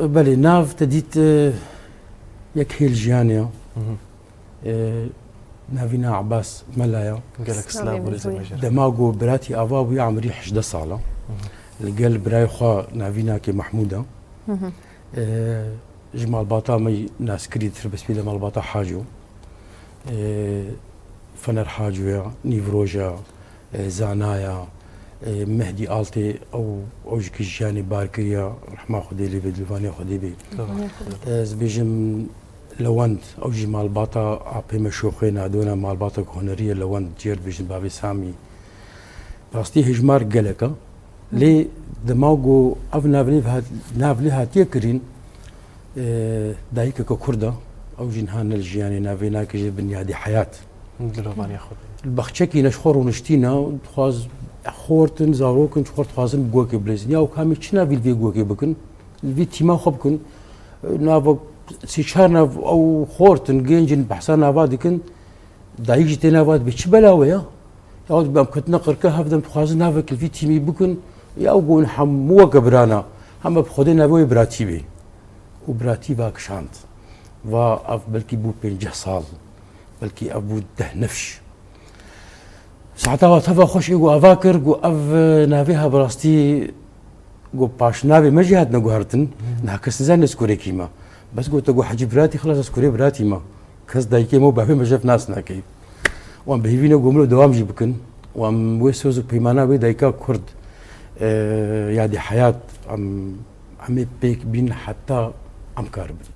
بله ناف تدیت یک هیل جیانیا نافینا عباس ملایا قالك سلام وليزا مجرى دماغو براتي أبابو عمري 11 سالة القل براي خوا نافينا كي محمودة جمال باطا مي ناس كريد بس بيدا مال باطا حاجو فنر حاجويا نيفروجا زانايا مهدي آلتي أو جكيجاني باركيا رحمة خدي لي بدلفانيا خدي بي زبيجم لوند أو جمال باطا عبي مشوخين عدونا مال باطا كهنرية لوند جير بيجن بابي سامي راستي هجمار قلقا لي دماغو أف نافلي هاتي كرين دايكا كردة أو جنهان الجياني نافينا كجي بنيادي حياة دلوفان ياخذ البخشكي نشخور ونشتينا تخواز خورتن زاروكن شخور تخوازن بقوكي بليزن ياو كامي چنا فيل في قوكي بكن الفي تيما خبكن نافا سيشارنا أو خورتن جينجن بحسان نافا ديكن دايجي تنافات بيش بلاوي يا ياود بأمكتنا قركا هفدم تخوازن نافا كل في تيمي بكن ياو قون حموه قبرانا هم بخودي نافوي براتي بي وبراتي باك شانت و اف بلكي بو 50 سال بلكي ابو 10 نفش ساعتها تفا خوش يقو افاكر قو اف نافيها براستي قو باش نافي ما جهات نقهرتن نهكس زين نسكوري كيما بس قلت قو حجي براتي خلاص اسكوري براتي ما كس دايكي مو بافي مجف ناس ناكي وام بهيفينا قوملو دوام جيبكن وام ويسوزو بيمانا بي دايكا كرد يادي حياة عمي بيك بين حتى أم كاربن